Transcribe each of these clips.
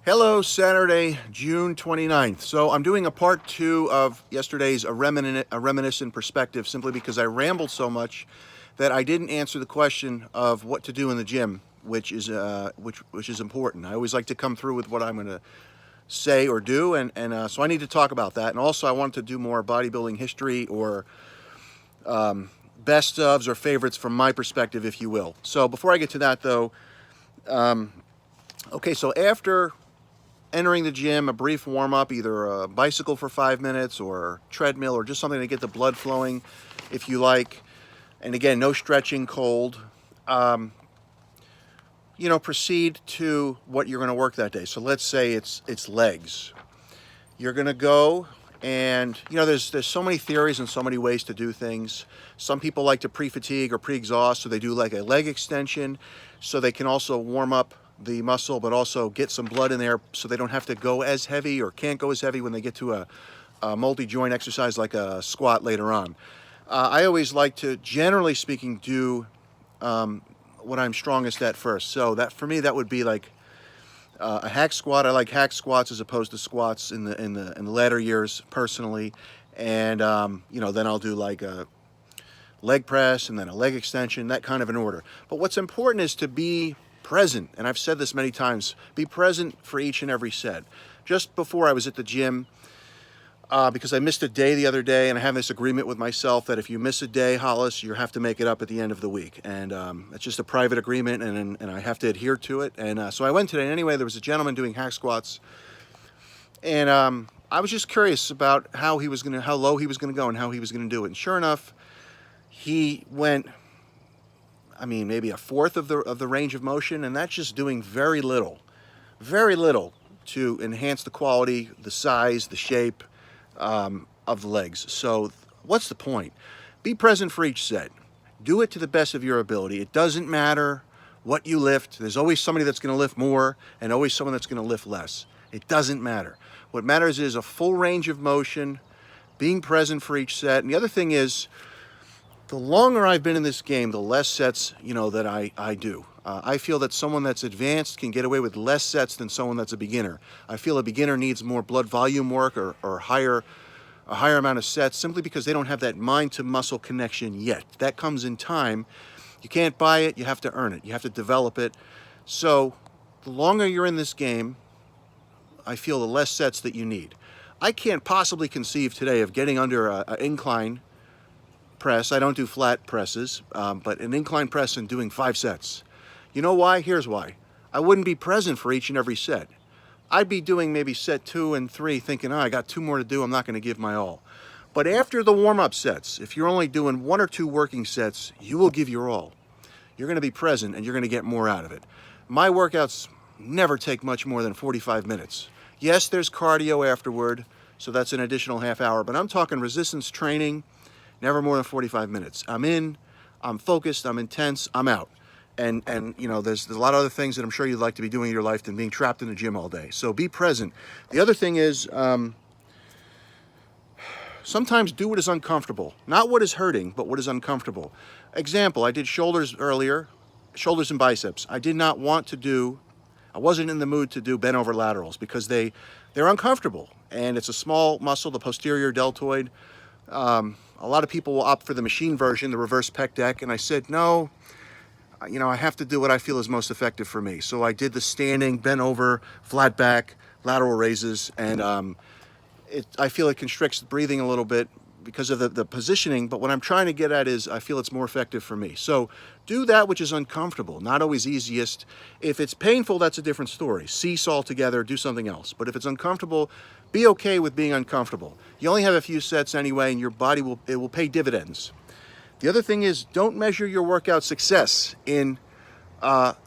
Hello, Saturday, June 29th. So I'm doing a part two of yesterday's a reminiscent perspective simply because I rambled so much that I didn't answer the question of what to do in the gym, which is important. I always like to come through with what I'm going to say or do, and so I need to talk about that. And also I wanted to do more bodybuilding history or best ofs or favorites from my perspective, if you will. So before I get to that though, okay, so after entering the gym, a brief warm-up, either a bicycle for 5 minutes or treadmill or just something to get the blood flowing if you like. And again, no stretching cold. Proceed to what you're going to work that day. So let's say it's legs. You're going to go and, there's so many theories and so many ways to do things. Some people like to pre-fatigue or pre-exhaust, so they do like a leg extension so they can also warm up the muscle, but also get some blood in there so they don't have to go as heavy or can't go as heavy when they get to a multi-joint exercise like a squat later on. I always like to, generally speaking, do what I'm strongest at first. So that for me, that would be like a hack squat. I like hack squats as opposed to squats in the latter years personally. And then I'll do like a leg press and then a leg extension, that kind of an order. But what's important is to be present, and I've said this many times, be present for each and every set. Just before I was at the gym, because I missed a day the other day, and I have this agreement with myself that if you miss a day, Hollis, you have to make it up at the end of the week. And it's just a private agreement, and I have to adhere to it. And so I went today. Anyway, there was a gentleman doing hack squats, and I was just curious about how low he was going to go and how he was going to do it. And sure enough, he went, maybe a fourth of the range of motion, and that's just doing very little to enhance the quality, the size, the shape of the legs. So what's the point? Be present for each set. Do it to the best of your ability. It doesn't matter what you lift. There's always somebody that's going to lift more and always someone that's going to lift less. It doesn't matter. What matters is a full range of motion, being present for each set. And the other thing is, the longer I've been in this game, the less sets, that I do. I feel that someone that's advanced can get away with less sets than someone that's a beginner. I feel a beginner needs more blood volume work or a higher amount of sets simply because they don't have that mind-to-muscle connection yet. That comes in time. You can't buy it. You have to earn it. You have to develop it. So the longer you're in this game, I feel the less sets that you need. I can't possibly conceive today of getting under an incline press. I don't do flat presses, but an incline press and doing 5 sets. You know why? Here's why. I wouldn't be present for each and every set. I'd be doing maybe set 2 and 3 thinking, I got 2 more to do, I'm not going to give my all. But after the warm-up sets, if you're only doing 1 or 2 working sets, you will give your all. You're going to be present and you're going to get more out of it. My workouts never take much more than 45 minutes. Yes, there's cardio afterward, so that's an additional half hour, but I'm talking resistance training, never more than 45 minutes. I'm in, I'm focused, I'm intense, I'm out. And there's a lot of other things that I'm sure you'd like to be doing in your life than being trapped in the gym all day. So be present. The other thing is, sometimes do what is uncomfortable. Not what is hurting, but what is uncomfortable. Example, I did shoulders earlier, shoulders and biceps. I wasn't in the mood to do bent over laterals because they're uncomfortable. And it's a small muscle, the posterior deltoid. A lot of people will opt for the machine version, the reverse pec deck, and I said, no, I have to do what I feel is most effective for me. So I did the standing, bent over, flat back, lateral raises, and I feel it constricts the breathing a little bit because of the positioning, but what I'm trying to get at is I feel it's more effective for me. So do that which is uncomfortable, not always easiest. If it's painful, that's a different story. Cease altogether, do something else. But if it's uncomfortable, be okay with being uncomfortable. You only have a few sets anyway, and your body will pay dividends. The other thing is, don't measure your workout success in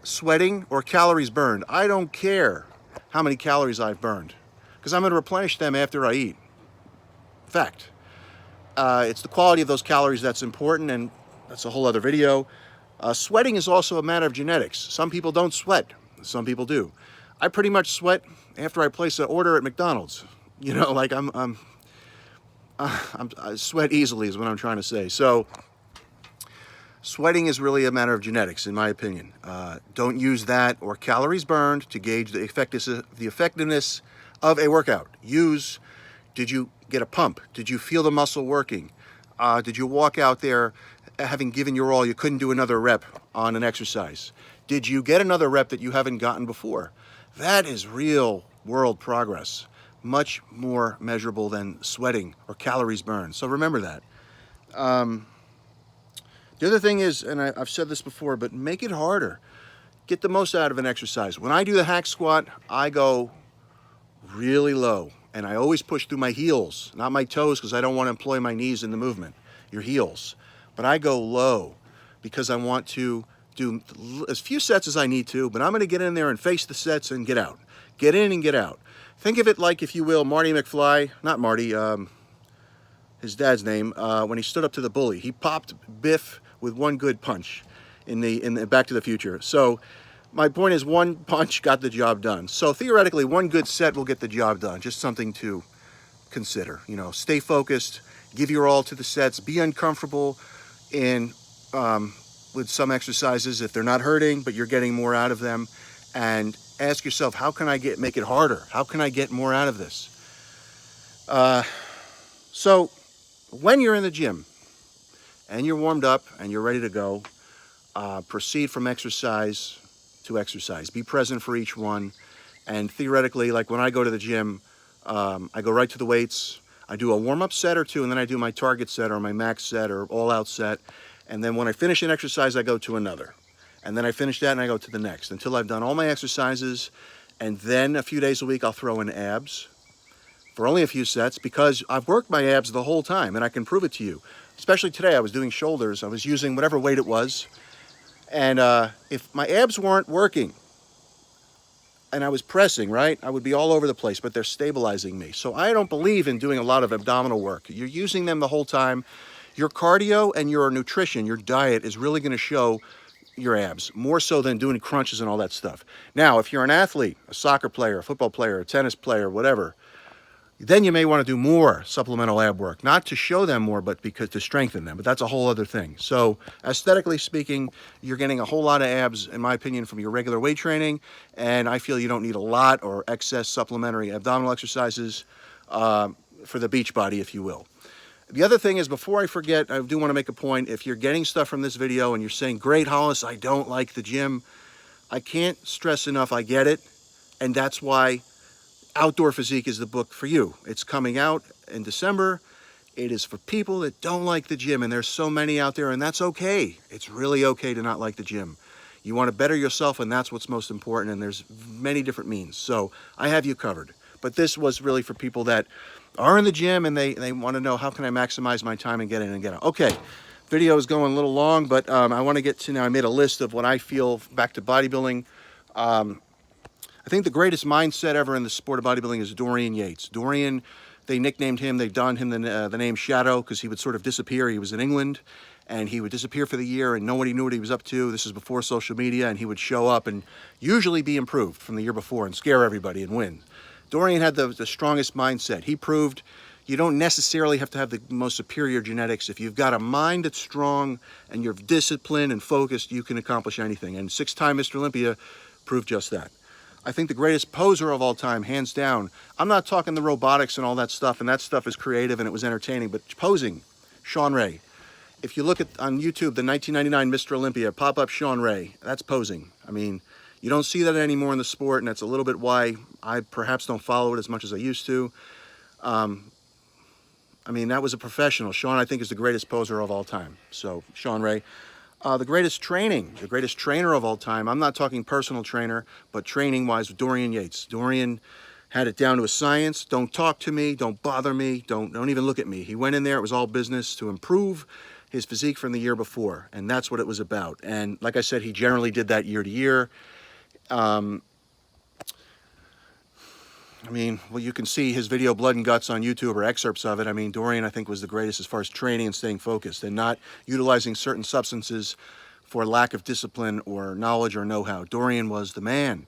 sweating or calories burned. I don't care how many calories I've burned, because I'm going to replenish them after I eat. Fact. It's the quality of those calories that's important, and that's a whole other video. Sweating is also a matter of genetics. Some people don't sweat. Some people do. I pretty much sweat after I place an order at McDonald's. I sweat easily is what I'm trying to say. So Sweating is really a matter of genetics, in my opinion. Don't use that or calories burned to gauge the effectiveness of a workout. Use, did you get a pump? Did you feel the muscle working? Did you walk out there having given your all, you couldn't do another rep on an exercise? Did you get another rep that you haven't gotten before? That is real world progress. Much more measurable than sweating or calories burned. So remember that. The other thing is, and I've said this before, but make it harder. Get the most out of an exercise. When I do the hack squat, I go really low, and I always push through my heels, not my toes, because I don't want to employ my knees in the movement, your heels. But I go low because I want to do as few sets as I need to, but I'm going to get in there and face the sets and get out. Get in and get out. Think of it like, if you will, Marty McFly, not Marty, his dad's name, when he stood up to the bully. He popped Biff with one good punch in the Back to the Future. So my point is, one punch got the job done. So theoretically, one good set will get the job done. Just something to consider. You know, stay focused, give your all to the sets, be uncomfortable in with some exercises if they're not hurting, but you're getting more out of them, and ask yourself, how can I make it harder? How can I get more out of this? So when you're in the gym and you're warmed up and you're ready to go, proceed from exercise to exercise. Be present for each one. And theoretically, like when I go to the gym, I go right to the weights. I do a warm-up set or two, and then I do my target set or my max set or all-out set. And then when I finish an exercise, I go to another. And then I finish that and I go to the next until I've done all my exercises. And then a few days a week, I'll throw in abs for only a few sets, because I've worked my abs the whole time, and I can prove it to you. Especially today, I was doing shoulders. I was using whatever weight it was. And if my abs weren't working and I was pressing, right, I would be all over the place, but they're stabilizing me. So I don't believe in doing a lot of abdominal work. You're using them the whole time. Your cardio and your nutrition, your diet, is really going to show your abs, more so than doing crunches and all that stuff. Now, if you're an athlete, a soccer player, a football player, a tennis player, whatever, then you may want to do more supplemental ab work, not to show them more, but because to strengthen them. But that's a whole other thing. So aesthetically speaking, you're getting a whole lot of abs, in my opinion, from your regular weight training. And I feel you don't need a lot or excess supplementary abdominal exercises for the beach body, if you will. The other thing is, before I forget, I do want to make a point. If you're getting stuff from this video and you're saying, great, Hollis, I don't like the gym, I can't stress enough, I get it. And that's why Outdoor Physique is the book for you. It's coming out in December. It is for people that don't like the gym, and there's so many out there, and that's okay. It's really okay to not like the gym. You want to better yourself, and that's what's most important, and there's many different means. So I have you covered. But this was really for people that are in the gym and they want to know, how can I maximize my time and get in and get out. Okay, video is going a little long, but I want to get to now. I made a list of what I feel back to bodybuilding. I think the greatest mindset ever in the sport of bodybuilding is Dorian Yates. Dorian, they nicknamed him, they donned him the name Shadow, because he would sort of disappear. He was in England, and he would disappear for the year, and nobody knew what he was up to. This is before social media, and he would show up and usually be improved from the year before and scare everybody and win. Dorian had the strongest mindset. He proved you don't necessarily have to have the most superior genetics. If you've got a mind that's strong and you're disciplined and focused, you can accomplish anything. And 6-time Mr. Olympia proved just that. I think the greatest poser of all time, hands down. I'm not talking the robotics and all that stuff, and that stuff is creative and it was entertaining, but posing, Sean Ray. If you look at on YouTube, the 1999 Mr. Olympia, pop up Sean Ray, that's posing. I mean, you don't see that anymore in the sport, and that's a little bit why I perhaps don't follow it as much as I used to. I mean, that was a professional. Sean, I think, is the greatest poser of all time. So, Sean Ray. The greatest trainer of all time. I'm not talking personal trainer, but training-wise, Dorian Yates. Dorian had it down to a science. Don't talk to me. Don't bother me. Don't even look at me. He went in there. It was all business to improve his physique from the year before, and that's what it was about. And like I said, he generally did that year to year. I mean, well, you can see his video Blood and Guts on YouTube, or excerpts of it. I mean, Dorian, I think, was the greatest as far as training and staying focused and not utilizing certain substances for lack of discipline or knowledge or know-how. Dorian was the man.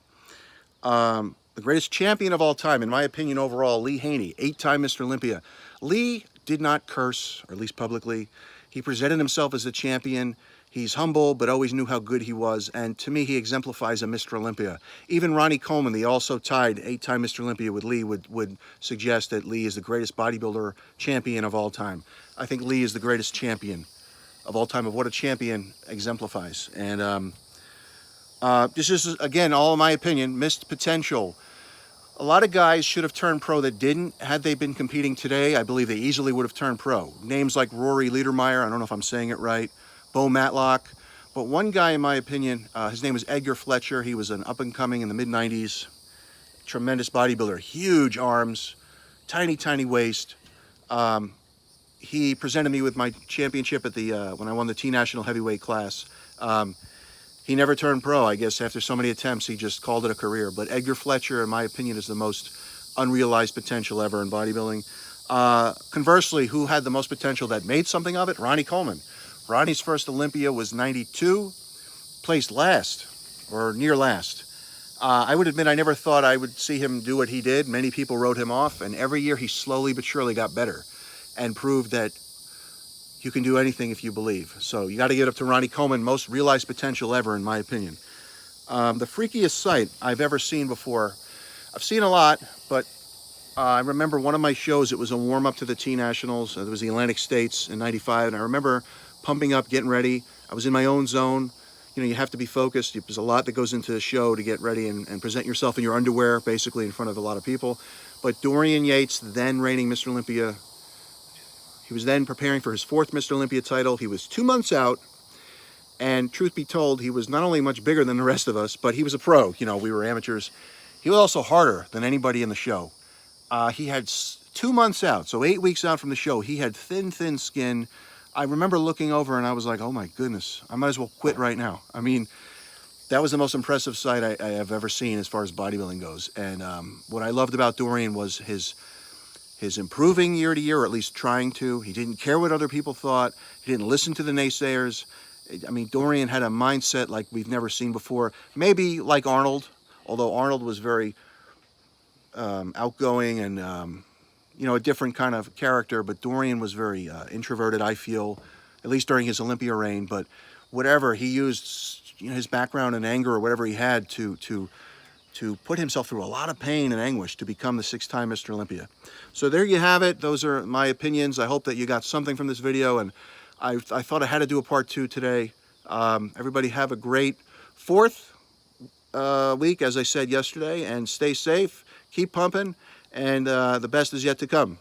The greatest champion of all time, in my opinion, overall, Lee Haney, 8-time Mr. Olympia. Lee did not curse, or at least publicly. He presented himself as a champion. He's humble, but always knew how good he was. And to me, he exemplifies a Mr. Olympia. Even Ronnie Coleman, the also tied 8-time Mr. Olympia with Lee, would suggest that Lee is the greatest bodybuilder champion of all time. I think Lee is the greatest champion of all time, of what a champion exemplifies. And this is, again, all in my opinion, missed potential. A lot of guys should have turned pro that didn't. Had they been competing today, I believe they easily would have turned pro. Names like Rory Ledermeyer, I don't know if I'm saying it right, Bo Matlock. But one guy, in my opinion, his name was Edgar Fletcher. He was an up-and-coming in the mid-90s. Tremendous bodybuilder, huge arms, tiny, tiny waist. He presented me with my championship at the when I won the T-National heavyweight class. He never turned pro. I guess after so many attempts, he just called it a career. But Edgar Fletcher, in my opinion, is the most unrealized potential ever in bodybuilding. Conversely, who had the most potential that made something of it? Ronnie Coleman. Ronnie's first Olympia was 92, placed last, or near last. I would admit I never thought I would see him do what he did. Many people wrote him off, and every year he slowly but surely got better and proved that you can do anything if you believe. So you got to give it up to Ronnie Coleman, most realized potential ever, in my opinion. The freakiest sight I've ever seen before. I've seen a lot, but I remember one of my shows, it was a warm-up to the T-Nationals. It was the Atlantic States in 95, and I remember pumping up, getting ready. I was in my own zone. You know, you have to be focused. There's a lot that goes into the show to get ready and present yourself in your underwear, basically in front of a lot of people. But Dorian Yates, then reigning Mr. Olympia, he was then preparing for his 4th Mr. Olympia title. He was 2 months out, and truth be told, he was not only much bigger than the rest of us, but he was a pro. You know, we were amateurs. He was also harder than anybody in the show. He had 2 months out, so 8 weeks out from the show. He had thin, thin skin. I remember looking over and I was like, oh my goodness, I might as well quit right now. I mean, that was the most impressive sight I have ever seen as far as bodybuilding goes. And what I loved about Dorian was his improving year to year, or at least trying to. He didn't care what other people thought. He didn't listen to the naysayers. I mean, Dorian had a mindset like we've never seen before. Maybe like Arnold, although Arnold was very outgoing and you know, a different kind of character, but Dorian was very introverted, I feel, at least during his Olympia reign. But whatever, he used, you know, his background and anger or whatever he had to put himself through a lot of pain and anguish to become the 6-time Mr. Olympia. So there you have it. Those are my opinions. I hope that you got something from this video, and I thought I had to do a part 2 today. Everybody have a great 4th week, as I said yesterday, and stay safe, keep pumping, and the best is yet to come.